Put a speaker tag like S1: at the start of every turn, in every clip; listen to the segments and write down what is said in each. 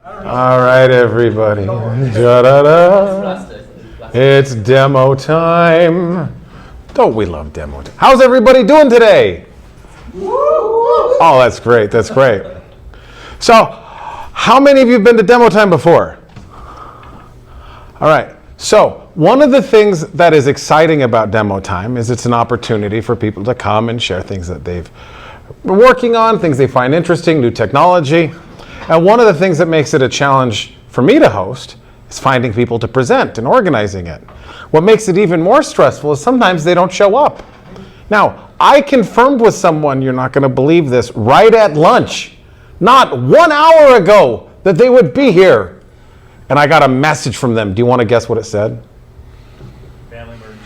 S1: All right, everybody. Da-da-da. It's demo time. Don't we love demo time? How's everybody doing today? Oh, that's great. That's great. So, how many of you have been to demo time before? All right. So, one of the things that is exciting about demo time is it's an opportunity for people to come and share things that they've been working on, things they find interesting, new technology. And one of the things that makes it a challenge for me to host is finding people to present and organizing it. What makes it even more stressful is sometimes they don't show up. Now, I confirmed with someone, you're not going to believe this, right at lunch, not 1 hour ago, that they would be here. And I got a message from them. Do you want to guess what it said?
S2: Family emergency.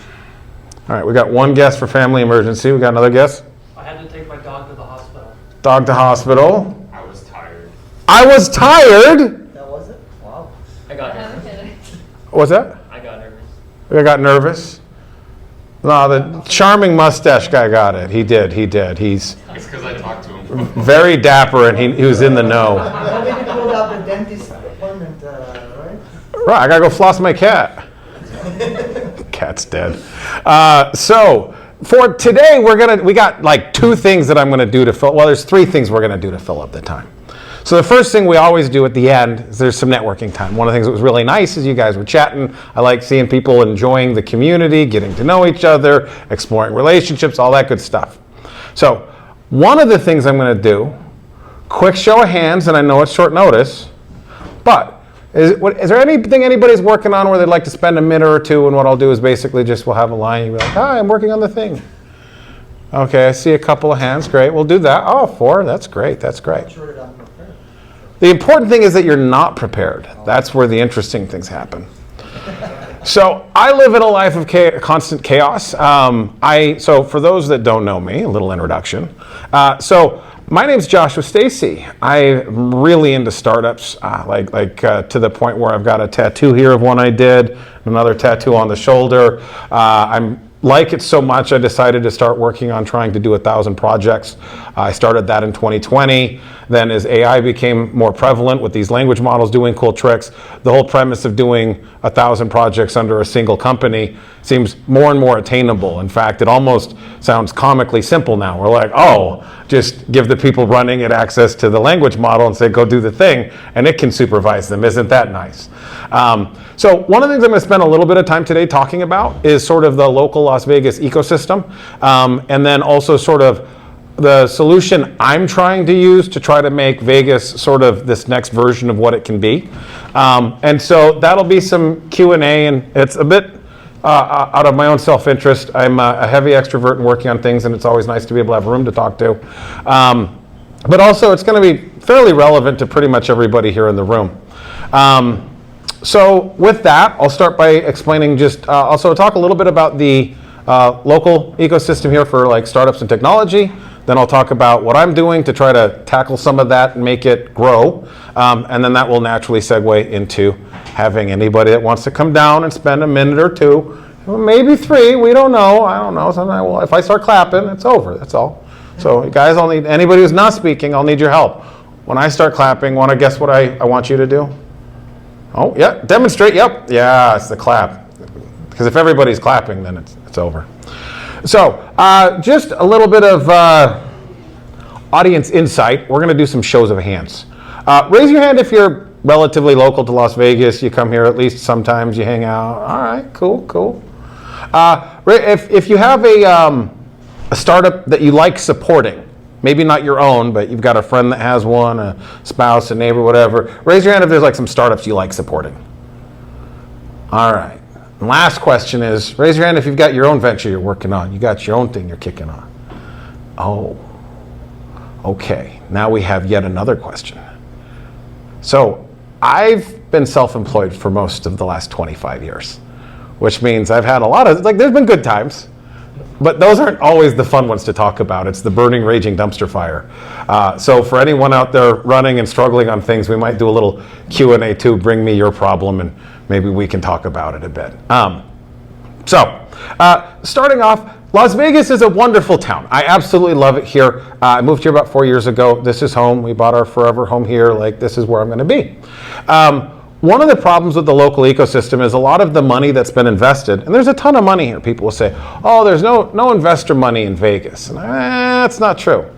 S1: All right, we got one guess for family emergency. We got another guess?
S2: I had to take my dog to the hospital.
S1: Dog to hospital.
S3: I was tired.
S1: I was tired.
S4: That was it? Wow.
S2: I got nervous.
S1: What was that?
S2: I got nervous.
S1: I got nervous. No, the charming mustache guy got it. He did. He's
S3: It's because I talked to him.
S1: very dapper and he was in the know.
S4: Maybe you pulled out the dentist appointment, right?
S1: Right, I gotta go floss my cat. Cat's dead. So for today, we got like two things that I'm gonna do to fill. Well, there's three things we're gonna do to fill up the time. So the first thing we always do at the end is there's some networking time. One of the things that was really nice is you guys were chatting. I like seeing people enjoying the community, getting to know each other, exploring relationships, all that good stuff. So one of the things I'm going to do, quick show of hands, and I know it's short notice, but is there anything anybody's working on where they'd like to spend a minute or two, and what I'll do is basically just we'll have a line, you'll be like, hi, I'm working on the thing. Okay, I see a couple of hands, great, we'll do that. Oh, 4, that's great, that's great. The important thing is that you're not prepared. That's where the interesting things happen. So I live in a life of constant chaos. So for those that don't know me, a little introduction. So my name's Joshua Stacy. I'm really into startups, to the point where I've got a tattoo here of one I did, another tattoo on the shoulder. I'm like it so much, I decided to start working on trying to do 1,000 projects. I started that in 2020. Then as AI became more prevalent with these language models doing cool tricks, the whole premise of doing 1,000 projects under a single company seems more and more attainable. In fact, it almost sounds comically simple now. We're like, oh, just give the people running it access to the language model and say, go do the thing, and it can supervise them. Isn't that nice? So one of the things I'm going to spend a little bit of time today talking about is sort of the local Las Vegas ecosystem, and then also sort of the solution I'm trying to use to try to make Vegas sort of this next version of what it can be. And so that'll be some Q&A, and it's a bit out of my own self-interest. I'm a heavy extrovert and working on things, and it's always nice to be able to have room to talk to. But also it's going to be fairly relevant to pretty much everybody here in the room. So with that, I'll start by explaining just also talk a little bit about the local ecosystem here for like startups and technology. Then I'll talk about what I'm doing to try to tackle some of that and make it grow. And then that will naturally segue into having anybody that wants to come down and spend a minute or two, maybe 3, we don't know. I don't know. Sometimes, if I start clapping, it's over. That's all. So you guys, I'll need anybody who's not speaking, I'll need your help. When I start clapping, want to guess what I want you to do? Oh, yeah, demonstrate, yep. Yeah, it's the clap. Because if everybody's clapping, then it's over. So, just a little bit of audience insight. We're going to do some shows of hands. Raise your hand if you're relatively local to Las Vegas. You come here at least sometimes, you hang out. All right, cool. If you have a startup that you like supporting, maybe not your own, but you've got a friend that has one, a spouse, a neighbor, whatever. Raise your hand if there's like some startups you like supporting. All right. And last question is, raise your hand if you've got your own venture you're working on. You got your own thing you're kicking on. Oh, okay. Now we have yet another question. So I've been self-employed for most of the last 25 years, which means I've had a lot of, there's been good times. But those aren't always the fun ones to talk about. It's the burning, raging dumpster fire. So for anyone out there running and struggling on things, we might do a little Q&A too. Bring me your problem and maybe we can talk about it a bit. Starting off, Las Vegas is a wonderful town. I absolutely love it here. I moved here about 4 years ago. This is home. We bought our forever home here. Like, this is where I'm going to be. One of the problems with the local ecosystem is a lot of the money that's been invested, and there's a ton of money here. People will say, oh, there's no investor money in Vegas. And that's not true.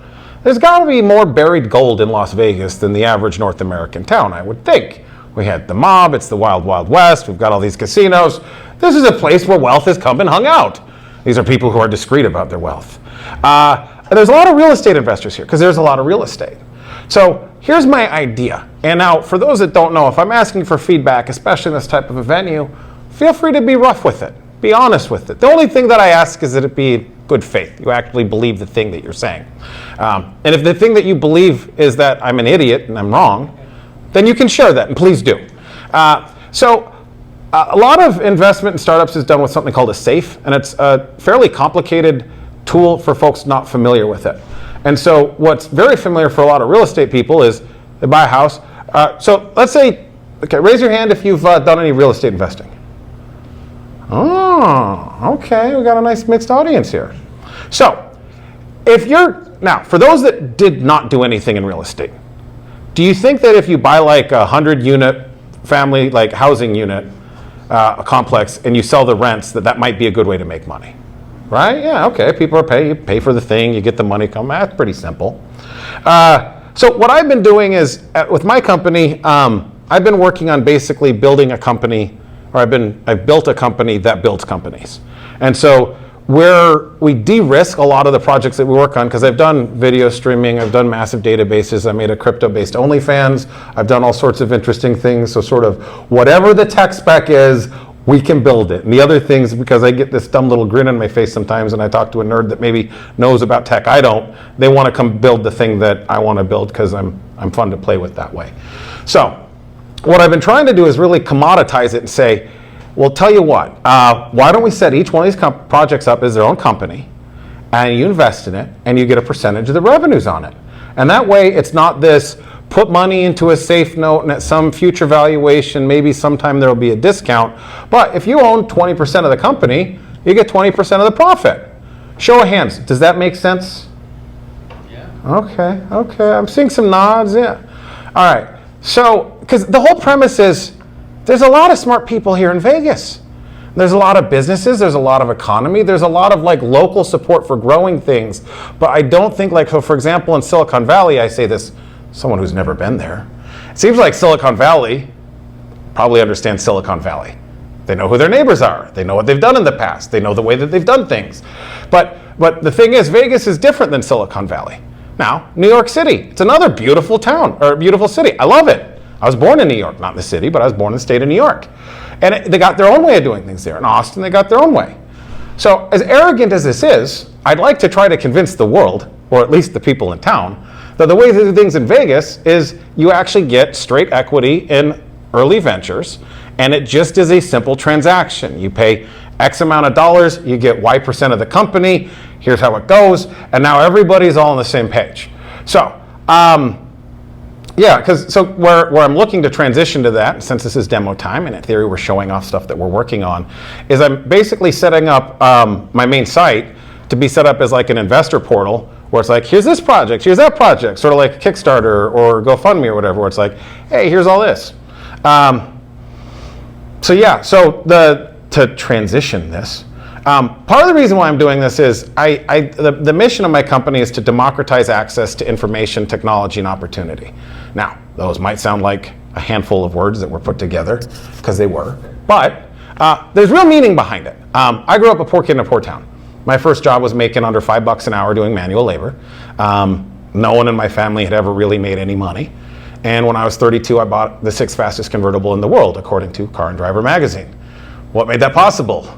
S1: There's got to be more buried gold in Las Vegas than the average North American town, I would think. We had the mob. It's the wild, wild west. We've got all these casinos. This is a place where wealth has come and hung out. These are people who are discreet about their wealth. And there's a lot of real estate investors here because there's a lot of real estate. So here's my idea. And now, for those that don't know, if I'm asking for feedback, especially in this type of a venue, feel free to be rough with it. Be honest with it. The only thing that I ask is that it be good faith. You actually believe the thing that you're saying. And if the thing that you believe is that I'm an idiot and I'm wrong, then you can share that, and please do. A lot of investment in startups is done with something called a SAFE, and it's a fairly complicated tool for folks not familiar with it. And so what's very familiar for a lot of real estate people is they buy a house. So let's say, okay, raise your hand if you've done any real estate investing. Oh, okay, we got a nice mixed audience here. So now, for those that did not do anything in real estate, do you think that if you buy like a 100-unit family, like housing unit, a complex, and you sell the rents, that might be a good way to make money? Right? Yeah, okay, people are you pay for the thing, you get the money come, that's pretty simple. So what I've been doing is, with my company, I've been working on basically building a company, or I've built a company that builds companies. And so we de-risk a lot of the projects that we work on, because I've done video streaming, I've done massive databases, I made a crypto-based OnlyFans, I've done all sorts of interesting things, so sort of whatever the tech spec is, we can build it. And the other things, because I get this dumb little grin on my face sometimes and I talk to a nerd that maybe knows about tech I don't, they want to come build the thing that I want to build because I'm fun to play with that way. So what I've been trying to do is really commoditize it and say, well, tell you what, why don't we set each one of these projects up as their own company, and you invest in it, and you get a percentage of the revenues on it. And that way, it's not this put money into a safe note, and at some future valuation, maybe sometime there will be a discount. But if you own 20% of the company, you get 20% of the profit. Show of hands, does that make sense?
S2: Yeah.
S1: Okay, I'm seeing some nods, yeah. All right, so, because the whole premise is, there's a lot of smart people here in Vegas. There's a lot of businesses, there's a lot of economy, there's a lot of like local support for growing things. But I don't think so for example, in Silicon Valley, I say this, someone who's never been there. It seems like Silicon Valley probably understands Silicon Valley. They know who their neighbors are. They know what they've done in the past. They know the way that they've done things. But the thing is, Vegas is different than Silicon Valley. Now, New York City, it's another beautiful town, or beautiful city. I love it. I was born in New York, not in the city, but I was born in the state of New York. And they got their own way of doing things there. In Austin, they got their own way. So as arrogant as this is, I'd like to try to convince the world, or at least the people in town, that the way to do things in Vegas is you actually get straight equity in early ventures, and it just is a simple transaction. You pay X amount of dollars, you get Y% of the company, here's how it goes, and now everybody's all on the same page. So, where I'm looking to transition to that, since this is demo time, and in theory we're showing off stuff that we're working on, is I'm basically setting up my main site to be set up as like an investor portal, where it's like, here's this project, here's that project, sort of like Kickstarter or GoFundMe or whatever, where it's like, hey, here's all this. To transition this, part of the reason why I'm doing this is the mission of my company is to democratize access to information, technology, and opportunity. Now, those might sound like a handful of words that were put together, because they were, but there's real meaning behind it. I grew up a poor kid in a poor town. My first job was making under $5 an hour doing manual labor. No one in my family had ever really made any money. And when I was 32, I bought the 6th fastest convertible in the world, according to Car and Driver magazine. What made that possible?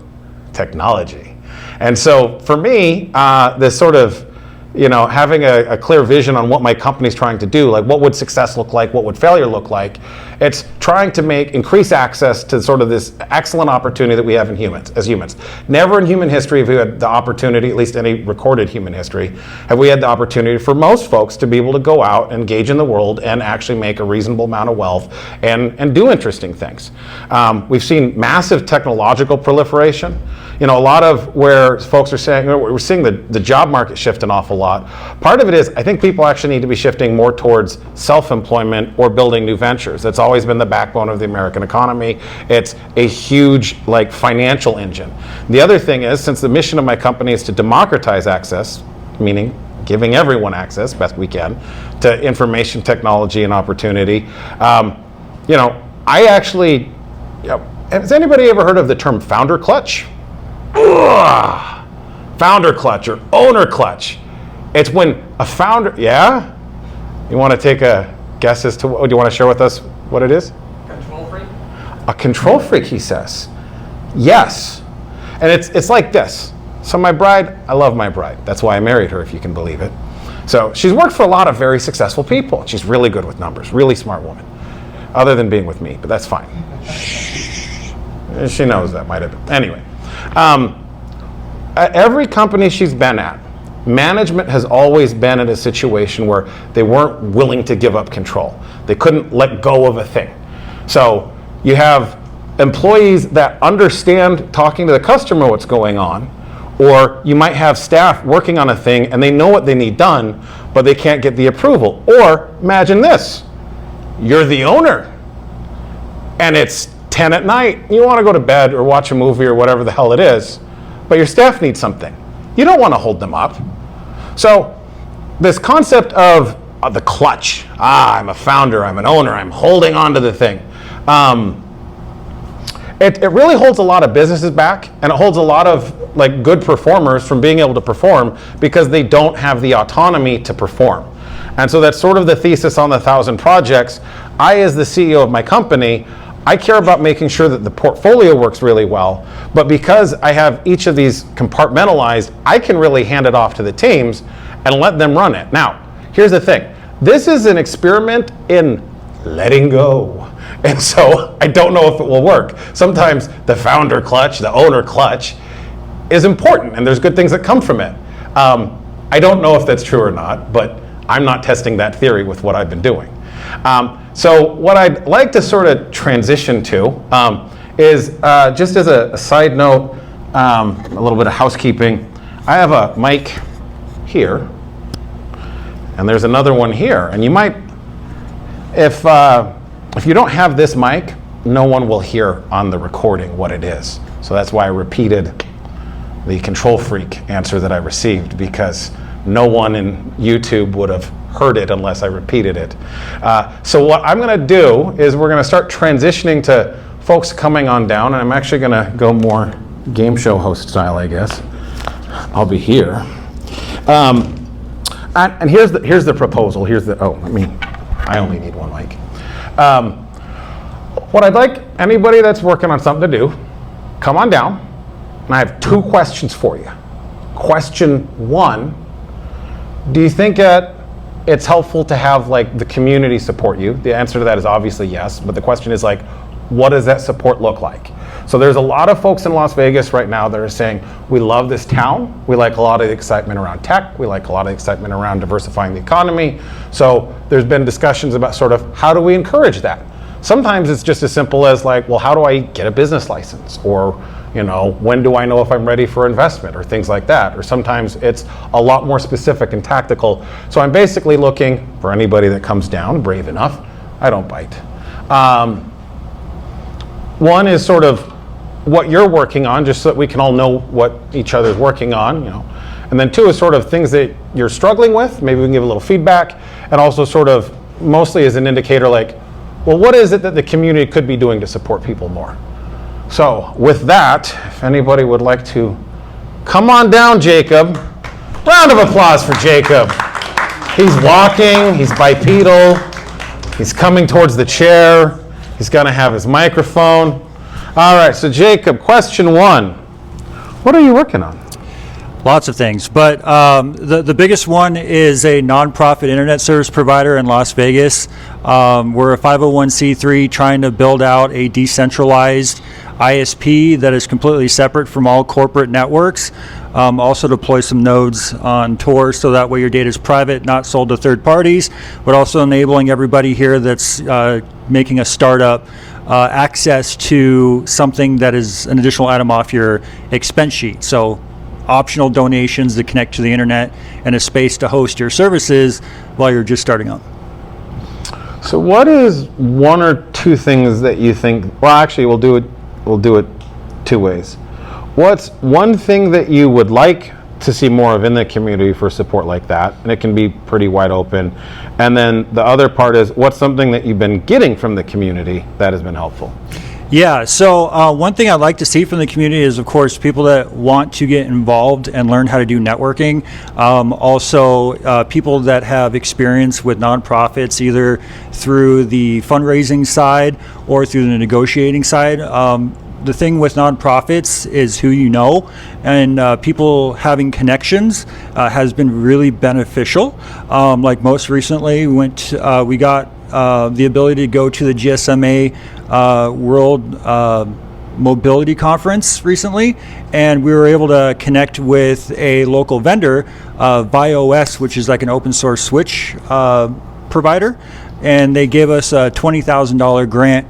S1: Technology. And so for me, this sort of having a clear vision on what my company's trying to do, like what would success look like, what would failure look like. It's trying to increase access to sort of this excellent opportunity that we have as humans. Never in human history have we had the opportunity, at least any recorded human history, have we had the opportunity for most folks to be able to go out, engage in the world, and actually make a reasonable amount of wealth and do interesting things. We've seen massive technological proliferation. A lot of where folks are saying, we're seeing the job market shift an awful lot. Part of it is, I think people actually need to be shifting more towards self-employment or building new ventures. That's always been the backbone of the American economy. It's a huge financial engine. The other thing is, since the mission of my company is to democratize access, meaning giving everyone access, best we can, to information technology and opportunity, I actually, has anybody ever heard of the term founder clutch? Ugh. Founder clutch or owner clutch. It's when a founder, yeah? You want to take a guess as to what, do you want to share with us what it is?
S2: Control freak?
S1: A control freak, he says. Yes. And it's like this. So my bride, I love my bride. That's why I married her, if you can believe it. So she's worked for a lot of very successful people. She's really good with numbers, really smart woman. Other than being with me, but that's fine. She knows that might have been. Anyway. At every company she's been at, management has always been in a situation where they weren't willing to give up control. They couldn't let go of a thing. So you have employees that understand talking to the customer what's going on, or you might have staff working on a thing and they know what they need done, but they can't get the approval. Or imagine this, you're the owner and it's 10 at night, you want to go to bed or watch a movie or whatever the hell it is, but your staff needs something. You don't want to hold them up. So this concept of the clutch, I'm a founder, I'm an owner, I'm holding on to the thing. It really holds a lot of businesses back, and it holds a lot of good performers from being able to perform because they don't have the autonomy to perform. And so that's sort of the thesis on the 1,000 projects. I, as the CEO of my company, I care about making sure that the portfolio works really well, but because I have each of these compartmentalized, I can really hand it off to the teams and let them run it. Now, here's the thing. This is an experiment in letting go. And so I don't know if it will work. Sometimes the founder clutch, the owner clutch is important, and there's good things that come from it. I don't know if that's true or not, but I'm not testing that theory with what I've been doing. So what I'd like to sort of transition to is just as a side note, a little bit of housekeeping. I have a mic here, and there's another one here. And you might, if you don't have this mic, no one will hear on the recording what it is. So that's why I repeated the control freak answer that I received, because no one in YouTube would have heard it unless I repeated it. So what I'm going to do is we're going to start transitioning to folks coming on down, and I'm actually going to go more game show host style, I guess. I'll be here. And here's the proposal. I only need one mic. What I'd like anybody that's working on something to do, come on down, and I have 2 questions for you. Question 1, do you think it's helpful to have the community support you? The answer to that is obviously yes, but the question is what does that support look like? So there's a lot of folks in Las Vegas right now that are saying, we love this town, we like a lot of the excitement around tech, we like a lot of the excitement around diversifying the economy. So there's been discussions about sort of how do we encourage that? Sometimes it's just as simple as well, how do I get a business license? Or when do I know if I'm ready for investment, or things like that? Or sometimes it's a lot more specific and tactical. So I'm basically looking for anybody that comes down, brave enough. I don't bite. One is sort of what you're working on, just so that we can all know what each other's working on, And then 2 is sort of things that you're struggling with. Maybe we can give a little feedback, and also sort of mostly as an indicator well, what is it that the community could be doing to support people more? So with that, if anybody would like to come on down, Jacob. Round of applause for Jacob. He's walking, he's bipedal, he's coming towards the chair, he's gonna have his microphone. All right, so Jacob, question 1. What are you working on?
S5: Lots of things, but the biggest one is a nonprofit internet service provider in Las Vegas. We're a 501c3 trying to build out a decentralized ISP that is completely separate from all corporate networks. Also deploy some nodes on Tor so that way your data is private, not sold to third parties, but also enabling everybody here that's making a startup access to something that is an additional item off your expense sheet. So optional donations to connect to the internet and a space to host your services while you're just starting up.
S1: So what is one or two things that you think, well, actually we'll do it two ways. What's one thing that you would like to see more of in the community for support like that? And it can be pretty wide open. And then the other part is, what's something that you've been getting from the community that has been helpful?
S5: Yeah, so one thing I'd like to see from the community is, of course, people that want to get involved and learn how to do networking. Also, people that have experience with nonprofits, either through the fundraising side or through the negotiating side. The thing with nonprofits is who you know, and people having connections has been really beneficial. Like most recently, we got the ability to go to the GSMA World Mobility Conference recently, and we were able to connect with a local vendor, ViOS, which is like an open source switch provider, and they gave us a $20,000 grant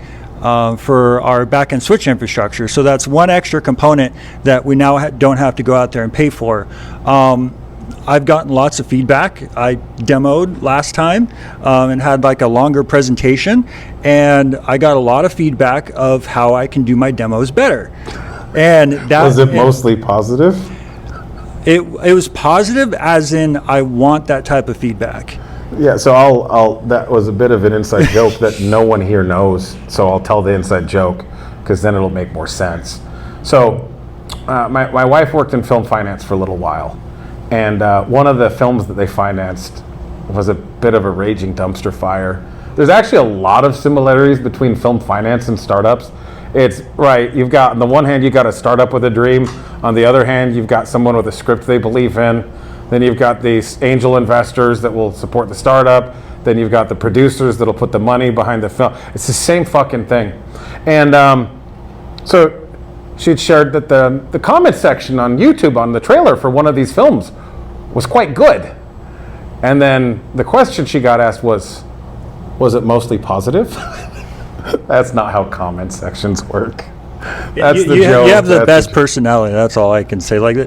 S5: for our backend switch infrastructure. So that's one extra component that we now don't have to go out there and pay for. I've gotten lots of feedback. I demoed last time and had like a longer presentation, and I got a lot of feedback of how I can do my demos better. And that
S1: Was it mostly positive?
S5: It was positive, as in I want that type of feedback.
S1: Yeah, so I'll that was a bit of an inside joke that no one here knows, so I'll tell the inside joke because then it'll make more sense. So my wife worked in film finance for a little while, and one of the films that they financed was a bit of a raging dumpster fire. There's actually a lot of similarities between film finance and startups. It's right, you've got, on the one hand, you've got a startup with a dream. On the other hand, you've got someone with a script they believe in. Then you've got these angel investors that will support the startup. Then you've got the producers that'll put the money behind the film. It's the same fucking thing. And so she'd shared that the comment section on YouTube on the trailer for one of these films was quite good. And then the question she got asked was it mostly positive? That's not how comment sections work. That's the joke.
S5: You have the best personality. That's all I can say. Like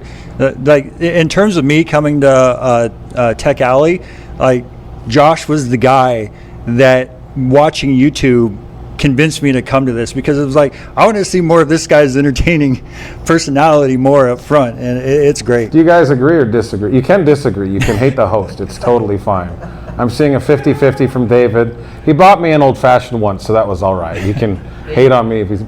S5: in terms of me coming to Tech Alley, like Josh was the guy that watching YouTube convinced me to come to this, because it was like, I want to see more of this guy's entertaining personality more up front, and it's great.
S1: Do you guys agree or disagree? You can disagree. You can hate the host. It's totally fine. I'm seeing a 50-50 from David. He bought me an old-fashioned once, so that was all right. You can hate on me if he's...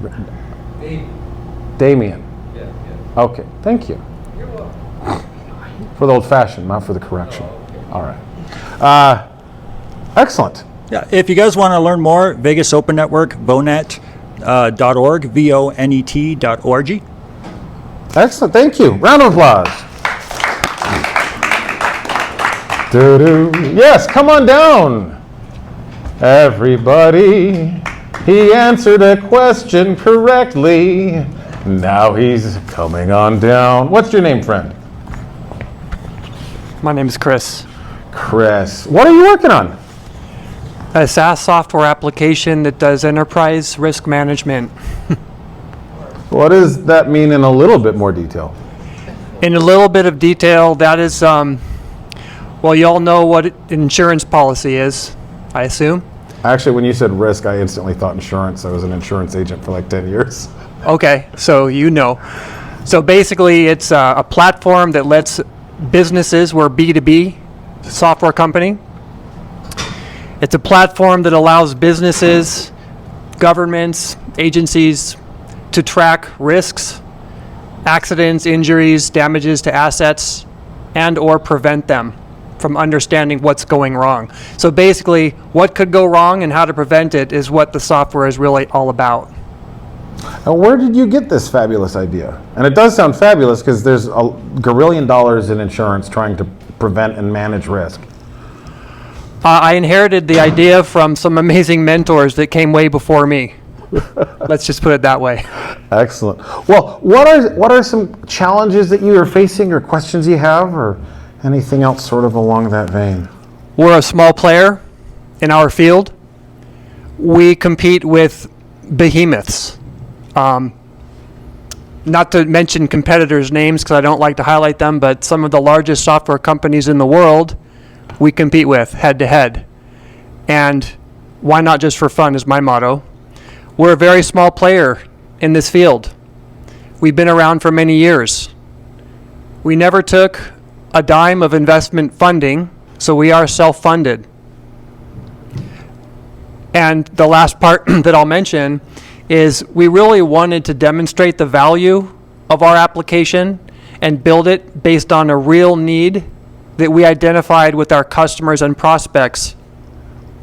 S1: Damien.
S2: Yeah.
S1: Okay, thank you.
S2: You're welcome.
S1: For the old-fashioned, not for the correction. All right. Excellent.
S5: Yeah, if you guys want to learn more, Vegas Open Network, vonet.org, vonet.org.
S1: Excellent, thank you. Round of applause. Doo-doo. Yes, come on down. Everybody, he answered a question correctly. Now he's coming on down. What's your name, friend?
S6: My name is Chris.
S1: Chris. What are you working on?
S6: A SaaS software application that does enterprise risk management.
S1: What does that mean in a little bit more detail?
S6: In a little bit of detail, that is, well, you all know what insurance policy is, I assume.
S1: Actually, when you said risk, I instantly thought insurance. I was an insurance agent for like 10 years.
S6: Okay, so you know. So basically, it's a platform that lets businesses, we're B2B software company. It's a platform that allows businesses, governments, agencies to track risks, accidents, injuries, damages to assets, and or prevent them from understanding what's going wrong. So basically, what could go wrong and how to prevent it is what the software is really all about.
S1: Now, where did you get this fabulous idea? And it does sound fabulous because there's a gazillion dollars in insurance trying to prevent and manage risk.
S6: I inherited the idea from some amazing mentors that came way before me. Let's just put it that way.
S1: Excellent. Well, what are some challenges that you are facing or questions you have or anything else sort of along that vein?
S6: We're a small player in our field. We compete with behemoths. Not to mention competitors' names because I don't like to highlight them, but some of the largest software companies in the world we compete with head to head. And why not just for fun is my motto. We're a very small player in this field. We've been around for many years. We never took a dime of investment funding, so we are self-funded. And the last part that I'll mention is we really wanted to demonstrate the value of our application and build it based on a real need that we identified with our customers and prospects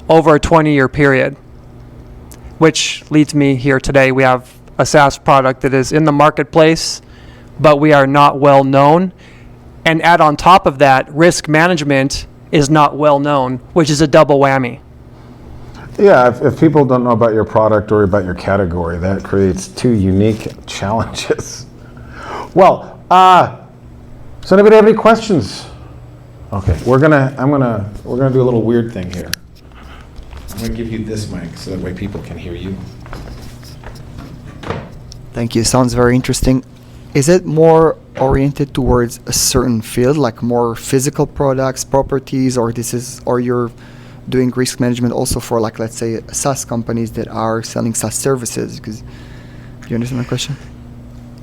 S6: over a 20-year period, which leads me here today. We have a SaaS product that is in the marketplace, but we are not well known. And add on top of that, risk management is not well known, which is a double whammy.
S1: Yeah, if people don't know about your product or about your category, that creates two unique challenges. Well, does anybody have any questions? Okay, we're gonna do a little weird thing here. I'm gonna give you this mic so that way people can hear you.
S2: Thank you. Sounds very interesting. Is it more oriented towards a certain field, like more physical products, properties, or you're doing risk management also for, like, let's say, SaaS companies that are selling SaaS services? Because, do you understand my question?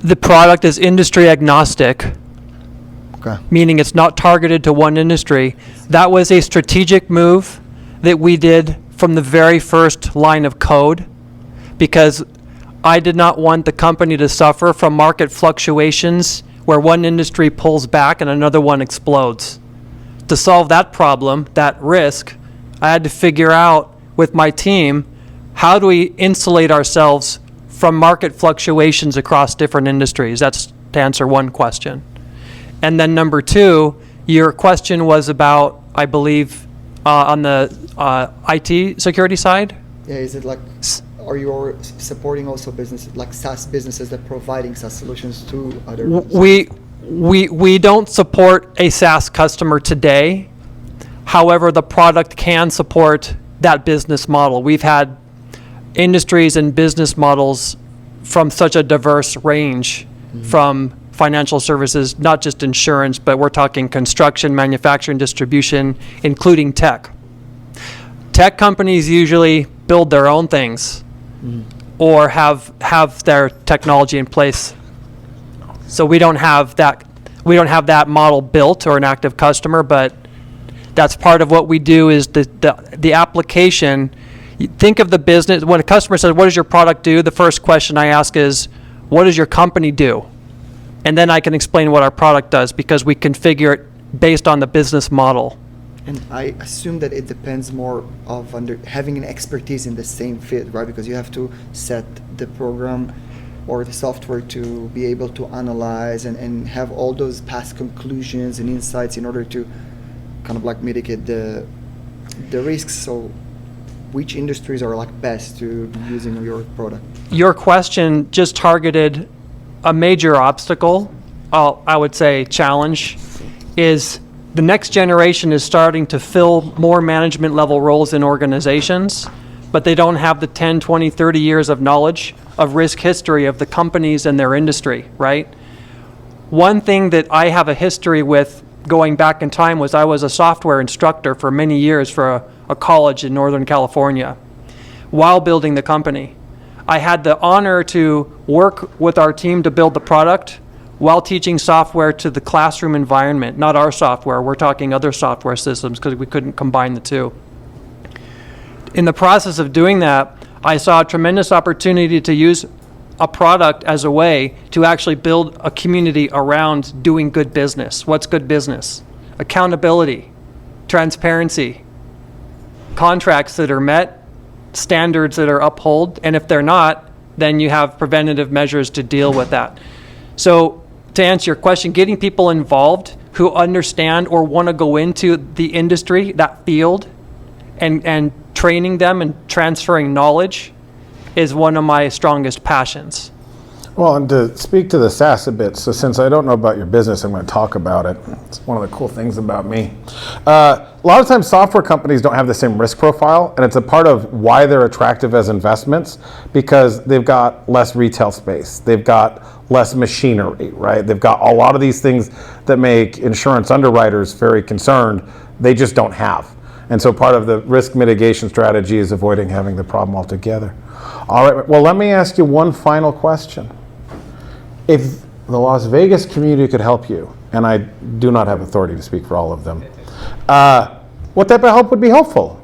S6: The product is industry agnostic,
S2: Okay.
S6: meaning it's not targeted to one industry. That was a strategic move that we did from the very first line of code, because I did not want the company to suffer from market fluctuations where one industry pulls back and another one explodes. To solve that problem, that risk, I had to figure out with my team, how do we insulate ourselves from market fluctuations across different industries? That's to answer one question. And then number two, your question was about, I believe, on the IT security side?
S2: Yeah, is it like, are you supporting also businesses, like SaaS businesses that providing SaaS solutions to other businesses?
S6: We don't support a SaaS customer today. However, the product can support that business model. We've had industries and business models from such a diverse range, from financial services, not just insurance, but we're talking construction, manufacturing, distribution, including tech. Tech companies usually build their own things or have their technology in place. So we don't have that model built or an active customer, but that's part of what we do is the application. Think of the business. When a customer says, what does your product do? The first question I ask is, what does your company do? And then I can explain what our product does because we configure it based on the business model.
S2: And I assume that it depends more of having an expertise in the same field, right? Because you have to set the program or the software to be able to analyze and have all those past conclusions and insights in order to kind of like mitigate the risks. So which industries are like best to be using your product?
S6: Your question just targeted a major obstacle, I would say challenge, is the next generation is starting to fill more management level roles in organizations, but they don't have the 10, 20, 30 years of knowledge of risk history of the companies and their industry, right? One thing that I have a history with going back in time was I was a software instructor for many years for a college in Northern California while building the company. I had the honor to work with our team to build the product while teaching software to the classroom environment, not our software. We're talking other software systems because we couldn't combine the two. In the process of doing that, I saw a tremendous opportunity to use a product as a way to actually build a community around doing good business. What's good business? Accountability, transparency, contracts that are met, standards that are upheld, and if they're not, then you have preventative measures to deal with that. So to answer your question, getting people involved who understand or want to go into the industry, that field, and training them and transferring knowledge is one of my strongest passions.
S1: Well, and to speak to the SaaS a bit, so since I don't know about your business, I'm going to talk about it. It's one of the cool things about me. A lot of times software companies don't have the same risk profile, and it's a part of why they're attractive as investments, because they've got less retail space. They've got less machinery, right? They've got a lot of these things that make insurance underwriters very concerned. They just don't have. And so part of the risk mitigation strategy is avoiding having the problem altogether. All right, well, let me ask you one final question. If the Las Vegas community could help you, and I do not have authority to speak for all of them, what type of help would be helpful?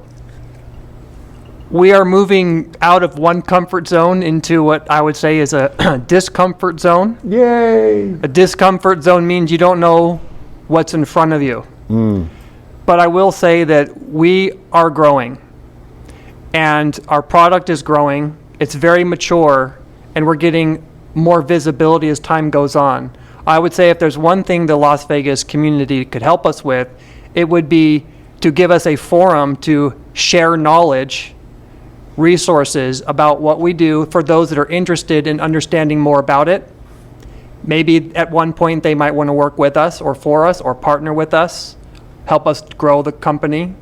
S6: We are moving out of one comfort zone into what I would say is a discomfort zone.
S1: Yay!
S6: A discomfort zone means you don't know what's in front of you. But I will say that we are growing, and our product is growing. It's very mature, and we're getting more visibility as time goes on. I would say if there's one thing the Las Vegas community could help us with, it would be to give us a forum to share knowledge, resources about what we do for those that are interested in understanding more about it. Maybe at one point they might want to work with us or for us or partner with us, help us grow the company.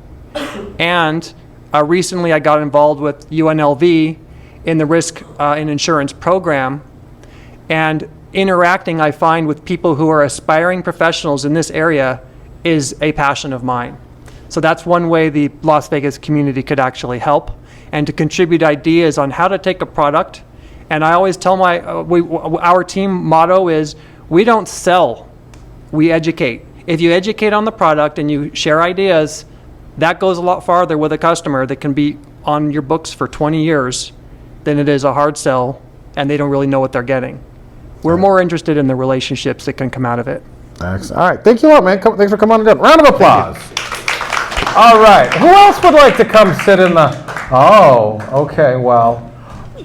S6: And recently I got involved with UNLV in the risk and insurance program. And interacting, I find, with people who are aspiring professionals in this area is a passion of mine. So that's one way the Las Vegas community could actually help, and to contribute ideas on how to take a product. And I always tell our team motto is, we don't sell, we educate. If you educate on the product and you share ideas, that goes a lot farther with a customer that can be on your books for 20 years than it is a hard sell and they don't really know what they're getting. We're more interested in the relationships that can come out of it.
S1: Excellent. All right, thank you a lot, man. Thanks for coming on down. Round of applause. All right, who else would like to come sit in the... Oh, okay, well,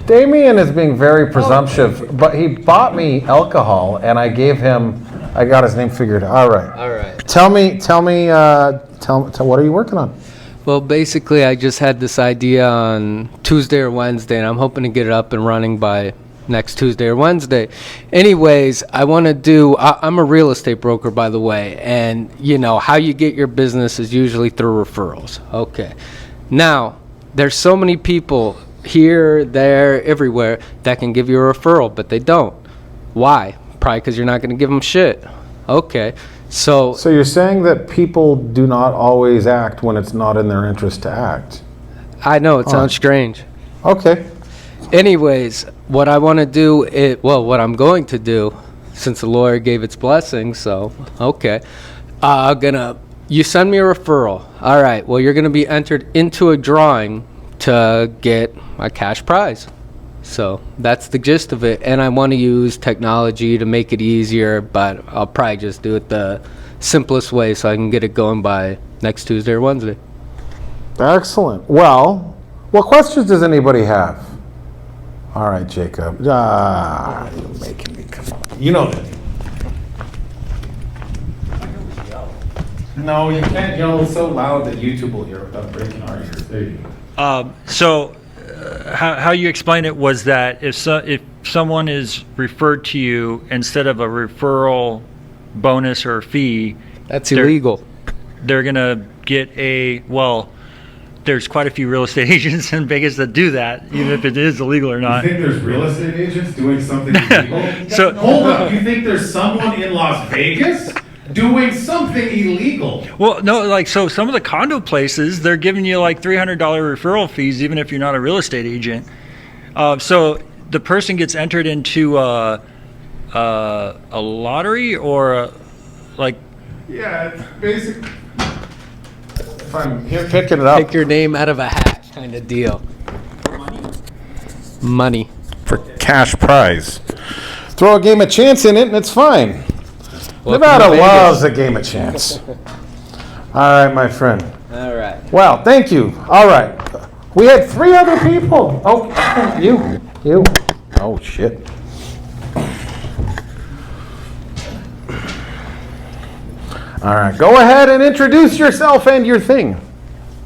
S1: Damien is being very presumptive, but he bought me alcohol, and I got his name figured out. All right.
S7: All right.
S1: Tell me, what are you working on?
S7: Well, basically, I just had this idea on Tuesday or Wednesday, and I'm hoping to get it up and running by next Tuesday or Wednesday. Anyways, I'm a real estate broker, by the way, and how you get your business is usually through referrals. Okay. Now, there's so many people here, there, everywhere that can give you a referral, but they don't. Why? Probably because you're not going to give them shit. Okay. So
S1: you're saying that people do not always act when it's not in their interest to act?
S7: I know, it sounds strange.
S1: Okay.
S7: Anyways, what I want to do what I'm going to do, since the lawyer gave its blessing, so, okay. You send me a referral. All right, well, you're going to be entered into a drawing to get a cash prize. So that's the gist of it. And I want to use technology to make it easier, but I'll probably just do it the simplest way so I can get it going by next Tuesday or Wednesday.
S1: Excellent. Well, what questions does anybody have? All right, Jacob. You're making me come on. You know that. No, you can't yell so loud that YouTube will hear without breaking our ears. There you go.
S5: How you explain it was that if someone is referred to you, instead of a referral bonus or fee,
S7: that's illegal.
S5: They're gonna get there's quite a few real estate agents in Vegas that do that, even if it is illegal or not.
S8: You think there's real estate agents doing something illegal? Hold up, you think there's someone in Las Vegas doing something illegal?
S5: Well, no, so some of the condo places, they're giving you like $300 referral fees, even if you're not a real estate agent. So the person gets entered into a lottery or
S8: Yeah, it's basic.
S1: If I'm here picking it up.
S7: Pick your name out of a hat kind of deal. Money.
S1: For cash prize. Throw a game of chance in it and it's fine. Nevada loves a game of chance. All right, my friend.
S7: All right.
S1: Well, thank you. All right. We had 3 other people. Oh, you. Oh, shit. All right, go ahead and introduce yourself and your thing.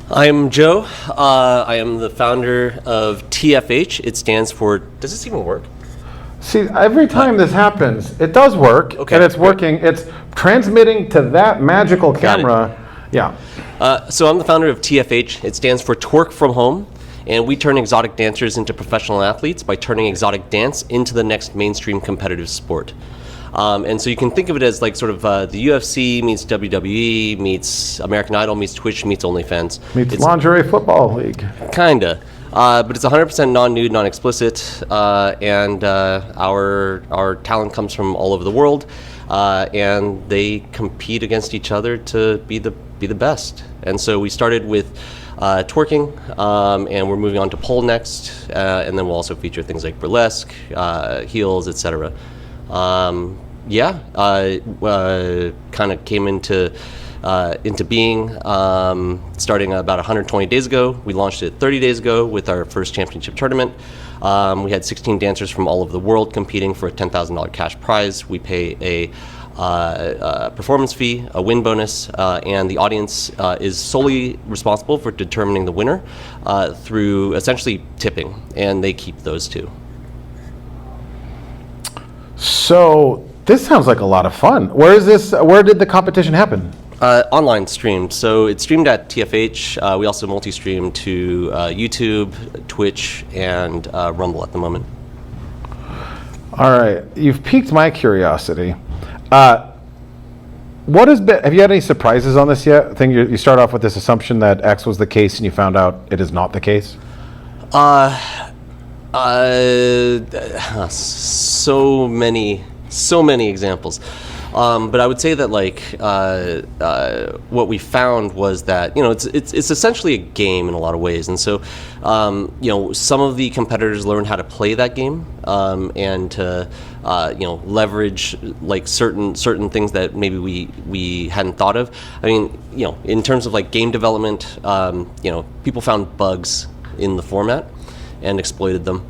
S9: I'm Joe. I am the founder of TFH. It stands for, does this even work?
S1: See, every time this happens, it does work,
S9: Okay,
S1: and it's
S9: good.
S1: working. It's transmitting to that magical
S9: Got it.
S1: camera. Yeah.
S9: So I'm the founder of TFH. It stands for Twerk From Home, and we turn exotic dancers into professional athletes by turning exotic dance into the next mainstream competitive sport. And so you can think of it as like sort of the UFC meets WWE meets American Idol meets Twitch meets OnlyFans.
S1: Meets Lingerie Football League.
S9: Kinda. But it's 100% non-nude, non-explicit, and our talent comes from all over the world, and they compete against each other to be the best. And so we started with twerking, and we're moving on to pole next, and then we'll also feature things like burlesque, heels, etc. Kind of came into being starting about 120 days ago. We launched it 30 days ago with our first championship tournament. We had 16 dancers from all over the world competing for a $10,000 cash prize. We pay a performance fee, a win bonus, and the audience is solely responsible for determining the winner through essentially tipping, and they keep those two.
S1: So this sounds like a lot of fun. Where did the competition happen?
S9: Online streamed. So it's streamed at TFH. We also multi-stream to YouTube, Twitch, and Rumble at the moment.
S1: All right, you've piqued my curiosity. Have you had any surprises on this yet? I think you start off with this assumption that X was the case, and you found out it is not the case.
S9: So many examples. But I would say that what we found was that it's essentially a game in a lot of ways, and so some of the competitors learned how to play that game and to leverage like certain things that maybe we hadn't thought of. I mean, in terms of like game development, people found bugs in the format and exploited them.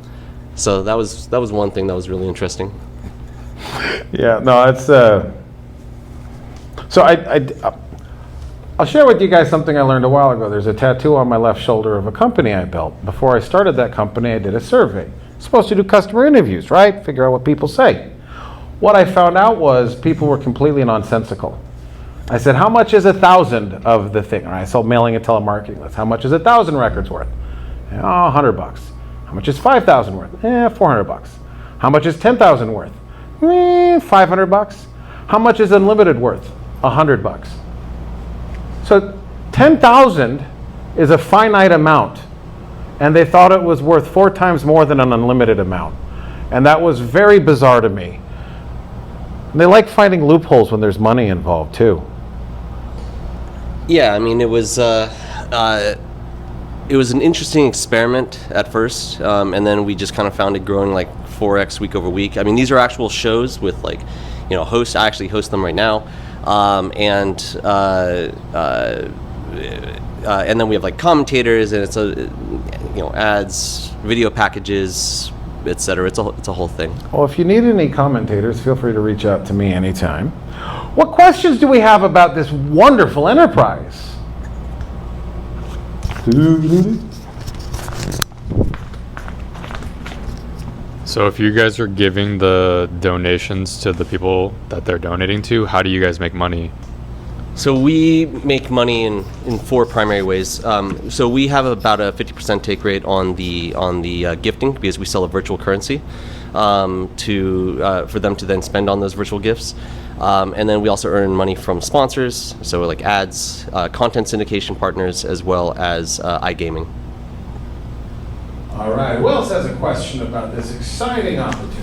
S9: So that was one thing that was really interesting.
S1: Yeah, no, it's so I'll share with you guys something I learned a while ago. There's a tattoo on my left shoulder of a company I built. Before I started that company, I did a survey. Supposed to do customer interviews, right? Figure out what people say. What I found out was people were completely nonsensical. I said, how much is 1,000 of the thing? I sold mailing and telemarketing lists. How much is 1,000 records worth? Oh, $100. How much is 5,000 worth? $400. How much is 10,000 worth? $500. How much is unlimited worth? $100. So 10,000 is a finite amount, and they thought it was worth 4 times more than an unlimited amount, and that was very bizarre to me. And they like finding loopholes when there's money involved too.
S9: Yeah, I mean it was an interesting experiment at first, and then we just kind of found it growing like 4x week over week. I mean, these are actual shows with hosts. I actually host them right now, and then we have like commentators, and it's ads, video packages, etc. It's a whole thing.
S1: Well, if you need any commentators, feel free to reach out to me anytime. What questions do we have about this wonderful enterprise?
S3: So if you guys are giving the donations to the people that they're donating to, how do you guys make money?
S9: So we make money in 4 primary ways. So we have about a 50% take rate on the gifting, because we sell a virtual currency for them to then spend on those virtual gifts. And then we also earn money from sponsors, so like ads, content syndication partners, as well as iGaming.
S1: All right, who else has a question about this exciting opportunity?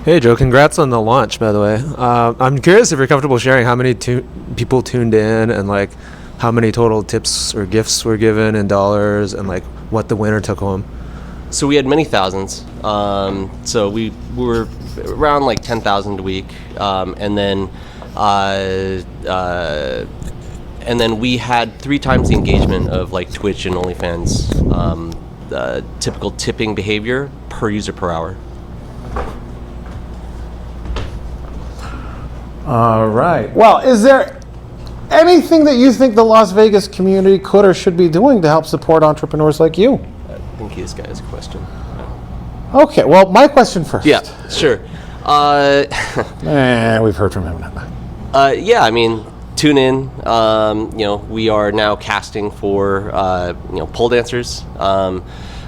S10: Hey Joe, congrats on the launch, by the way. I'm curious if you're comfortable sharing how many people tuned in, and like how many total tips or gifts were given in dollars, and like what the winner took home.
S9: So we had many thousands. So we were around like 10,000 a week, and then and then we had 3 times the engagement of like Twitch and OnlyFans, typical tipping behavior per user per hour.
S1: All right. Well, is there anything that you think the Las Vegas community could or should be doing to help support entrepreneurs like you?
S9: I think this guy has a question.
S1: Okay. Well, my question first.
S9: Yeah, sure.
S1: We've heard from him.
S9: Yeah, I mean, tune in. We are now casting for pole dancers.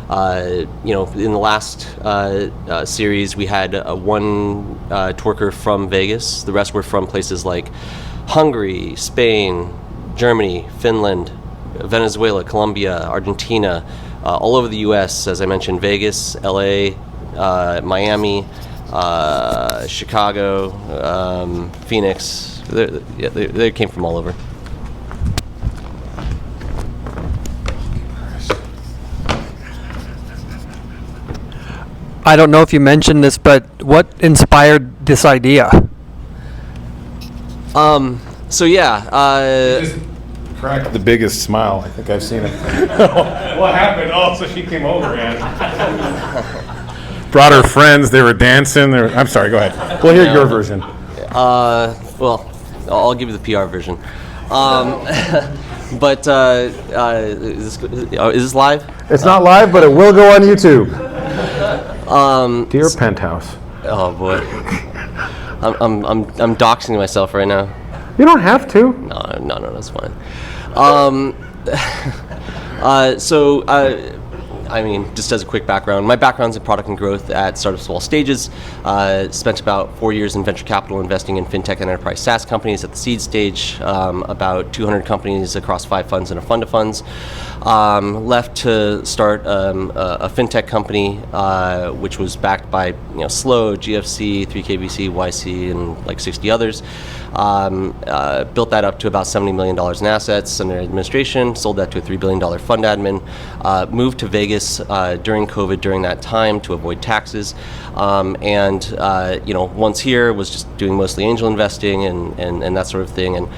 S9: In the last series, we had one twerker from Vegas. The rest were from places like Hungary, Spain, Germany, Finland, Venezuela, Colombia, Argentina, all over the U.S. As I mentioned, Vegas, L.A., Miami, Chicago, Phoenix. They came from all over.
S6: I don't know if you mentioned this, but what inspired this idea?
S1: Just cracked the biggest smile I think I've seen it. What happened? Oh, so she came over and brought her friends. They were dancing. I'm sorry. Go ahead. We'll hear your version.
S9: Well, I'll give you the PR version. But is this live?
S1: It's not live, but it will go on YouTube. Dear Penthouse.
S9: Oh boy, I'm doxing myself right now.
S1: You don't have to.
S9: No, that's fine. I mean, just as a quick background, my background's in product and growth at startups of all stages. Spent about 4 years in venture capital investing in fintech and enterprise SaaS companies at the seed stage, about 200 companies across 5 funds and a fund of funds. Left to start a fintech company, which was backed by Slow, GFC, 3KBC, YC, and like 60 others. Built that up to about $70 million in assets under administration, sold that to a $3 billion fund admin, moved to Vegas during COVID during that time to avoid taxes. Once here was just doing mostly angel investing and that sort of thing. And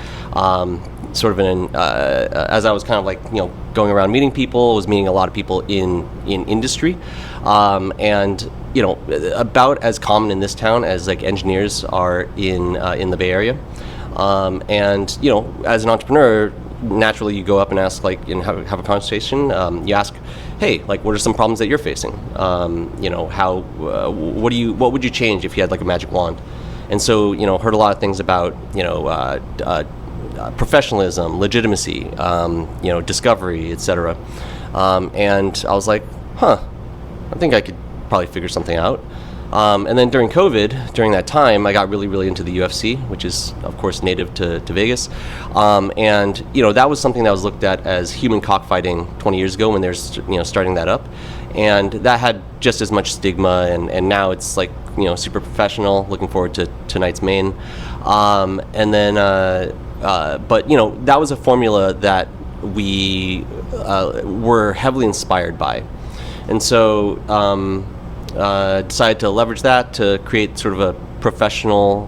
S9: as I was kind of like, going around meeting people, was meeting a lot of people in industry. About as common in this town as like engineers are in the Bay Area. As an entrepreneur, naturally you go up and ask, like, have a conversation. You ask, hey, like, what are some problems that you're facing? What would you change if you had like a magic wand? And so, heard a lot of things about, professionalism, legitimacy, discovery, etc. And I was like, I think I could probably figure something out. And then during COVID, during that time, I got really, really into the UFC, which is, of course, native to Vegas. That was something that was looked at as human cockfighting 20 years ago when they're, starting that up. And that had just as much stigma, and now it's like, super professional. Looking forward to tonight's main. But that was a formula that we were heavily inspired by. And so decided to leverage that to create sort of a professional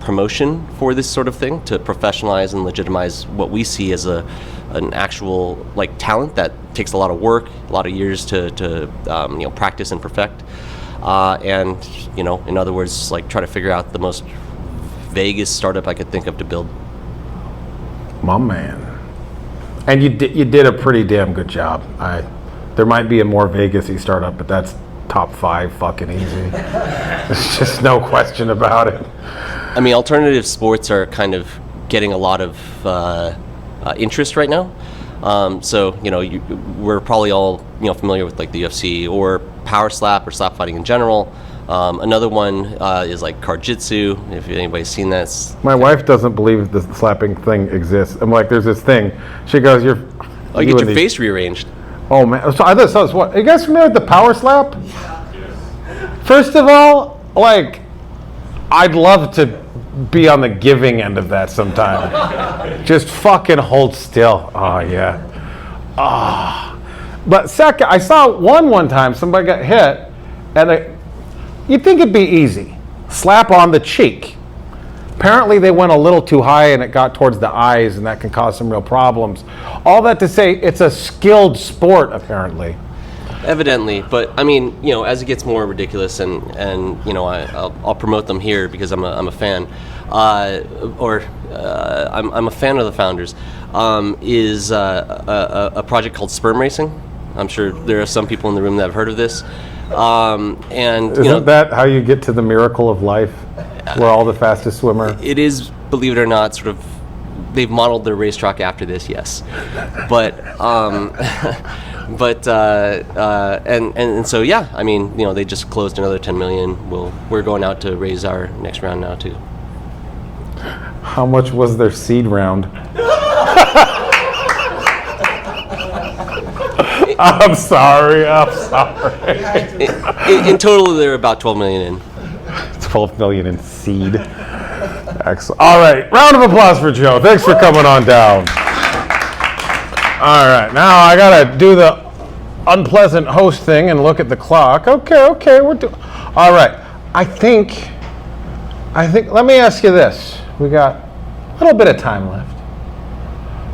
S9: promotion for this sort of thing, to professionalize and legitimize what we see as an actual like talent that takes a lot of work, a lot of years to practice and perfect. In other words, like try to figure out the most Vegas startup I could think of to build.
S1: My man. And you did a pretty damn good job. There might be a more Vegas-y startup, but that's top 5 fucking easy. There's just no question about it.
S9: I mean, alternative sports are kind of getting a lot of interest right now. We're probably all familiar with like the UFC or power slap or slap fighting in general. Another one is like Jiu-Jitsu, if anybody's seen that.
S1: My wife doesn't believe the slapping thing exists. I'm like, there's this thing. She goes, you
S9: get your face rearranged.
S1: Oh man, so I thought what? Are you guys familiar with the power slap? First of all, like, I'd love to be on the giving end of that sometime. Just fucking hold still. Oh yeah. But second, I saw one time somebody got hit, and you'd think it'd be easy. Slap on the cheek. Apparently they went a little too high and it got towards the eyes, and that can cause some real problems. All that to say, it's a skilled sport, apparently.
S9: Evidently, but I mean, as it gets more ridiculous, and I'll promote them here because I'm a fan, I'm a fan of the founders. Is a project called sperm racing. I'm sure there are some people in the room that have heard of this. And
S1: Isn't that how you get to the miracle of life? We're all the fastest swimmer.
S9: It is, believe it or not, sort of. They've modeled their racetrack after this, yes, but so yeah. I mean, they just closed another 10 million. We're going out to raise our next round now too.
S1: How much was their seed round? I'm sorry.
S9: In total, they're about 12 million in.
S1: 12 million in seed. Excellent. All right, round of applause for Joe. Thanks for coming on down. All right, now I gotta do the unpleasant host thing and look at the clock. Okay, we're doing. All right, I think. Let me ask you this. We got a little bit of time left.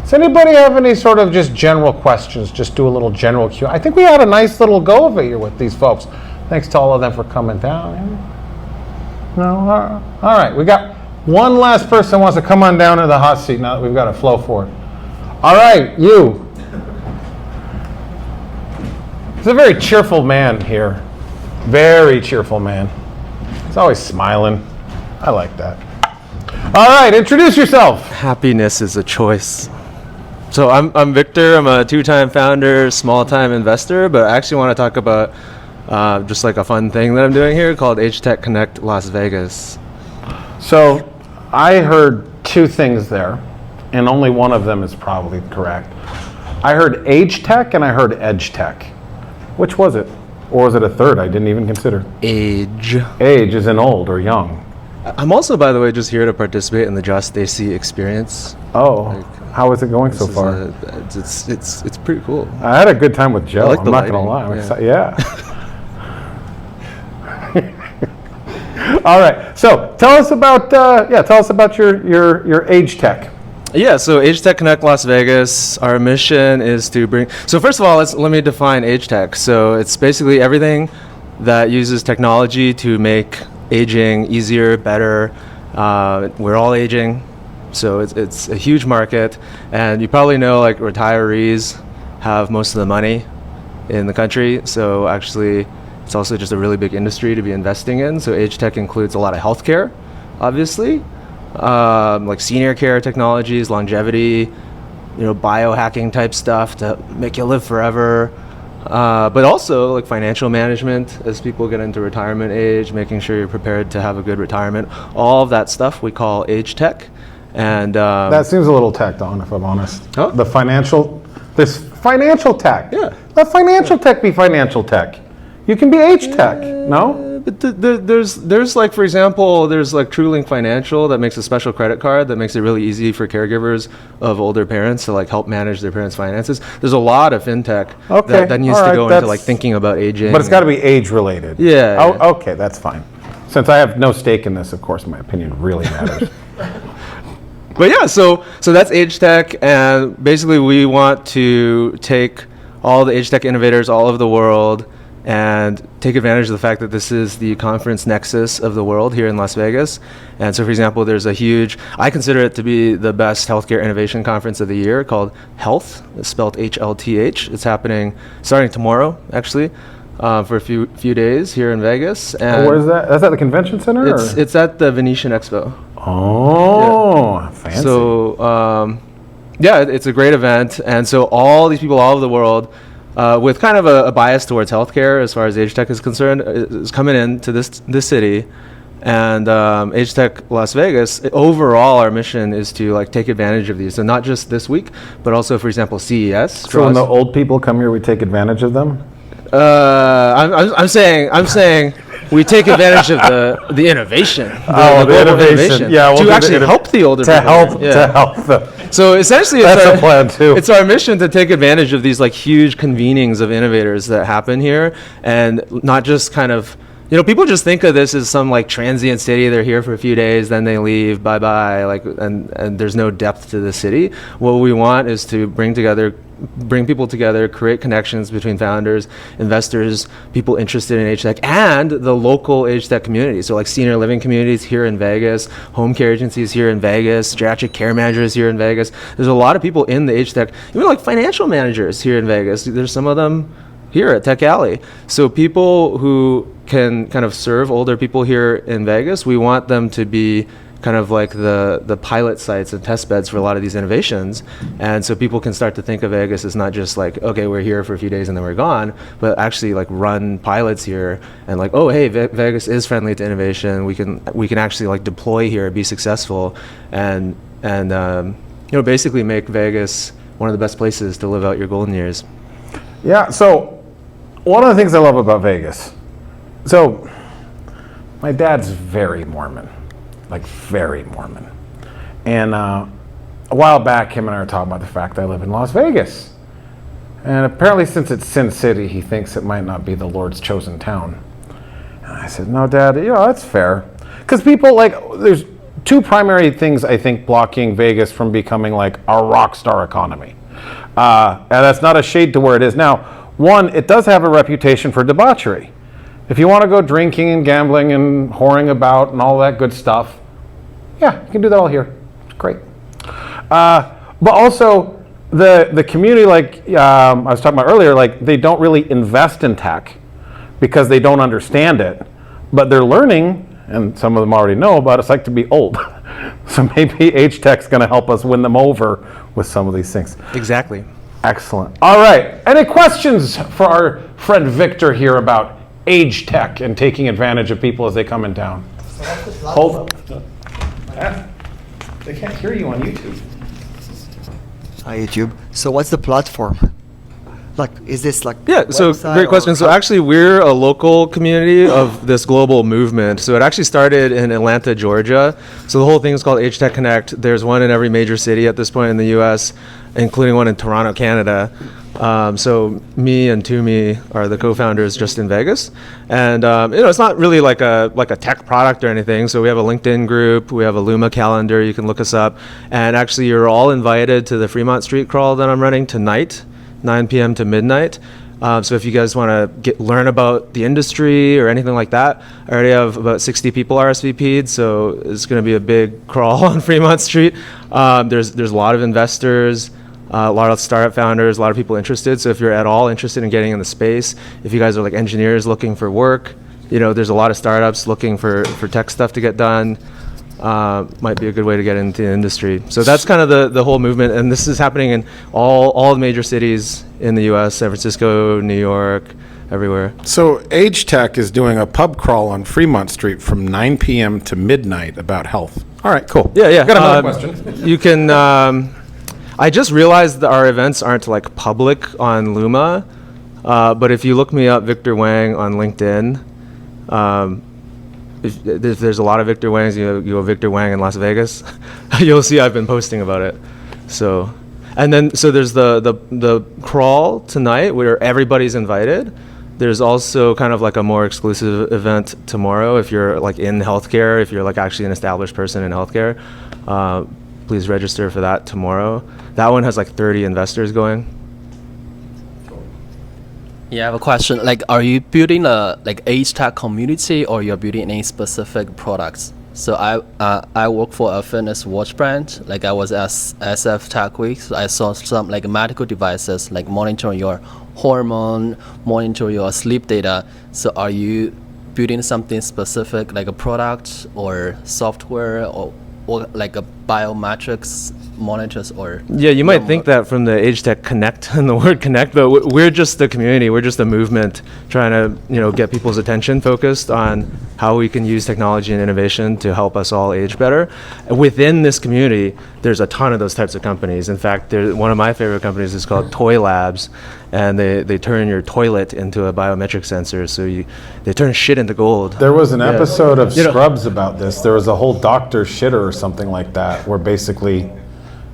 S1: Does anybody have any sort of just general questions? Just do a little general Q. I think we had a nice little go of it here with these folks. Thanks to all of them for coming down. No? All right, we got one last person who wants to come on down to the hot seat now that we've got a flow for it. All right, you. He's a very cheerful man here. Very cheerful man. He's always smiling. I like that. All right, introduce yourself.
S10: Happiness is a choice. So I'm Victor. I'm a 2-time founder, small-time investor, but I actually want to talk about just like a fun thing that I'm doing here called Age Tech Connect Las Vegas.
S1: So I heard two things there, and only one of them is probably correct. I heard age tech and I heard edge tech. Which was it? Or was it a third I didn't even consider?
S10: Age.
S1: Age is in old or young.
S10: I'm also, by the way, just here to participate in the Joshua Stacy experience.
S1: Oh, how is it going so far?
S10: It's pretty cool.
S1: I had a good time with Joe.
S10: I like
S1: I'm
S10: the
S1: not going to
S10: lighting,
S1: lie. I'm
S10: yeah.
S1: excited. All right. So tell us about your age tech.
S10: Yeah, so Age Tech Connect Las Vegas, our mission is to bring... So first of all, let me define age tech. So it's basically everything that uses technology to make aging easier, better. We're all aging, so it's a huge market. And you probably know, like, retirees have most of the money in the country. So actually, it's also just a really big industry to be investing in. So age tech includes a lot of healthcare, obviously. Like senior care technologies, longevity, biohacking type stuff to make you live forever. But also like financial management as people get into retirement age, making sure you're prepared to have a good retirement. All of that stuff we call age tech. And
S1: that seems a little tacked on, if I'm honest.
S10: Huh?
S1: This financial tech.
S10: Yeah.
S1: Let financial tech be financial tech. You can be age tech, no?
S10: But there's like, for example, there's like TrueLink Financial that makes a special credit card that makes it really easy for caregivers of older parents to like help manage their parents' finances. There's a lot of fintech that needs to go into like thinking about aging.
S1: But it's got to be age related.
S10: Yeah.
S1: Oh, okay, that's fine. Since I have no stake in this, of course, my opinion really matters.
S10: But yeah, so that's age tech, and basically we want to take all the age tech innovators all over the world and take advantage of the fact that this is the conference nexus of the world here in Las Vegas. And so, for example, there's I consider it to be the best healthcare innovation conference of the year called Health. It's spelled HLTH. It's happening starting tomorrow, actually, for a few days here in Vegas. And
S1: where is that? Is that the convention center?
S10: It's at the Venetian Expo.
S1: Oh, yeah. Fancy.
S10: So, it's a great event. And so all these people all over the world, with kind of a bias towards healthcare as far as age tech is concerned, is coming into this city. And Age Tech Las Vegas, overall our mission is to like take advantage of these. So not just this week, but also, for example, CES.
S1: So when the old people come here, we take advantage of them?
S10: I'm saying we take advantage of the innovation.
S1: The innovation. Yeah,
S10: to actually help the older people.
S1: To help them.
S10: So essentially,
S1: that's a plan too.
S10: It's our mission to take advantage of these like huge convenings of innovators that happen here, and not just kind of People just think of this as some like transient city. They're here for a few days, then they leave, bye bye. And there's no depth to the city. What we want is to bring people together, create connections between founders, investors, people interested in age tech, and the local age tech community. So like senior living communities here in Vegas, home care agencies here in Vegas, geriatric care managers here in Vegas. There's a lot of people in the age tech, even like financial managers here in Vegas. There's some of them here at Tech Alley. So people who can kind of serve older people here in Vegas, we want them to be kind of like the pilot sites and test beds for a lot of these innovations. And so people can start to think of Vegas as not just like, okay, we're here for a few days and then we're gone, but actually like run pilots here and like, oh, hey, Vegas is friendly to innovation. We can actually like deploy here, be successful, and basically make Vegas one of the best places to live out your golden years.
S1: Yeah, so one of the things I love about Vegas, so my dad's very Mormon, like very Mormon. And a while back, him and I were talking about the fact that I live in Las Vegas. And apparently since it's Sin City, he thinks it might not be the Lord's chosen town. And I said, no, Dad, that's fair. Because people there's two primary things I think blocking Vegas from becoming like a rock star economy. And that's not a shade to where it is now. One, it does have a reputation for debauchery. If you want to go drinking and gambling and whoring about and all that good stuff, yeah, you can do that all here. It's great. But also, the community, I was talking about earlier, they don't really invest in tech because they don't understand it. But they're learning, and some of them already know about it's like to be old. So maybe age tech's going to help us win them over with some of these things.
S10: Exactly.
S1: Excellent. All right. Any questions for our friend Victor here about age tech and taking advantage of people as they come in town? Hold up. They can't hear you on YouTube.
S2: Hi, YouTube. So what's the platform? Is this
S10: So
S2: website
S10: great question. So actually we're a local community of this global movement. So it actually started in Atlanta, Georgia. So the whole thing is called Age Tech Connect. There's one in every major city at this point in the US, including one in Toronto, Canada. So me and Toomey are the co-founders just in Vegas. And it's not really like a tech product or anything. So we have a LinkedIn group, we have a Luma calendar, you can look us up. And actually you're all invited to the Fremont Street crawl that I'm running tonight, 9 p.m. to midnight. So if you guys want to learn about the industry or anything like that, I already have about 60 people RSVP'd, so it's going to be a big crawl on Fremont Street. There's a lot of investors, a lot of startup founders, a lot of people interested. So if you're at all interested in getting in the space, if you guys are like engineers looking for work, there's a lot of startups looking for tech stuff to get done. Might be a good way to get into the industry. So that's kind of the whole movement, and this is happening in all the major cities in the U.S., San Francisco, New York, everywhere.
S1: So Age Tech is doing a pub crawl on Fremont Street from 9 p.m. to midnight about health. All right, cool.
S10: Yeah.
S1: Got another question.
S10: You can. I just realized that our events aren't like public on Luma, but if you look me up, Victor Wang on LinkedIn. If there's a lot of Victor Wangs, you go Victor Wang in Las Vegas, you'll see I've been posting about it. So there's the crawl tonight where everybody's invited. There's also kind of like a more exclusive event tomorrow if you're like in healthcare, if you're like actually an established person in healthcare. Please register for that tomorrow. That one has like 30 investors going.
S11: Yeah, I have a question. Are you building a age tech community, or you're building any specific products? So I work for a fitness watch brand. I was at SF Tech Week. So I saw some medical devices monitoring your hormone, monitor your sleep data. So are you building something specific, like a product or software or like a biometrics monitors or?
S10: Yeah, you might think that from the Age Tech Connect and the word connect, but we're just the community. We're just a movement trying to get people's attention focused on how we can use technology and innovation to help us all age better. Within this community, there's a ton of those types of companies. In fact, one of my favorite companies is called Toy Labs, and they turn your toilet into a biometric sensor. So they turn shit into gold.
S1: There was an episode of Scrubs about this. There was a whole Dr. Shitter or something like that, where basically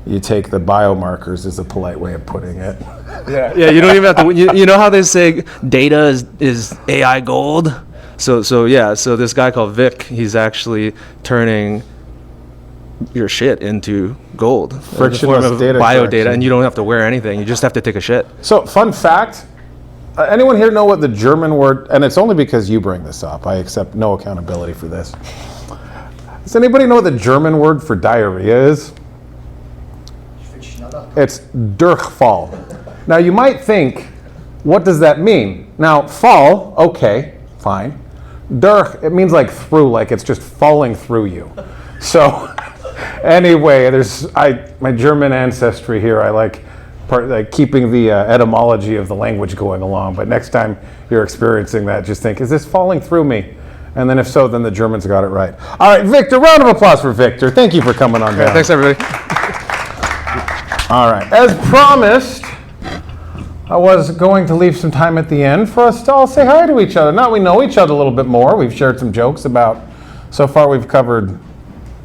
S1: you take the biomarkers, is a polite way of putting it.
S10: Yeah, you don't even have to. You know how they say data is AI gold? So yeah, so this guy called Vic, he's actually turning your shit into gold in the form
S1: Frictionless
S10: of
S1: data
S10: bio
S1: collection.
S10: data, and you don't have to wear anything. You just have to take a shit.
S1: So, fun fact, anyone here know what the German word, and it's only because you bring this up, I accept no accountability for this. Does anybody know what the German word for diarrhea is? It's Durchfall. Now, you might think, what does that mean? Now, fall, okay, fine. Durch, it means like through, like it's just falling through you. So, anyway, my German ancestry here. I like keeping the etymology of the language going along. But next time you're experiencing that, just think, is this falling through me? And then if so, then the Germans got it right. All right, Victor, round of applause for Victor. Thank you for coming on down.
S10: Thanks, everybody.
S1: All right, as promised, I was going to leave some time at the end for us to all say hi to each other. Now we know each other a little bit more. We've shared some jokes about, so far we've covered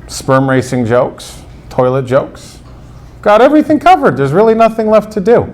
S1: sperm racing jokes, toilet jokes. Got everything covered. There's really nothing left to do.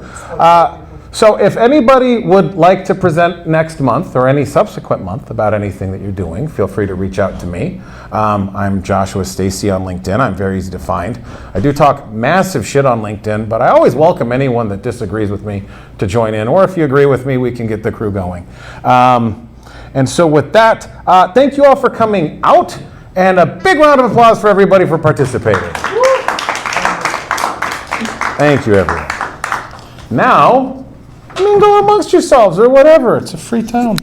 S1: So if anybody would like to present next month or any subsequent month about anything that you're doing, feel free to reach out to me. I'm Joshua Stacy on LinkedIn. I'm very easy to find. I do talk massive shit on LinkedIn, but I always welcome anyone that disagrees with me to join in, or if you agree with me, we can get the crew going. And so with that, thank you all for coming out, and a big round of applause for everybody for participating. Thank you, everyone. Now, go amongst yourselves or whatever. It's a free town.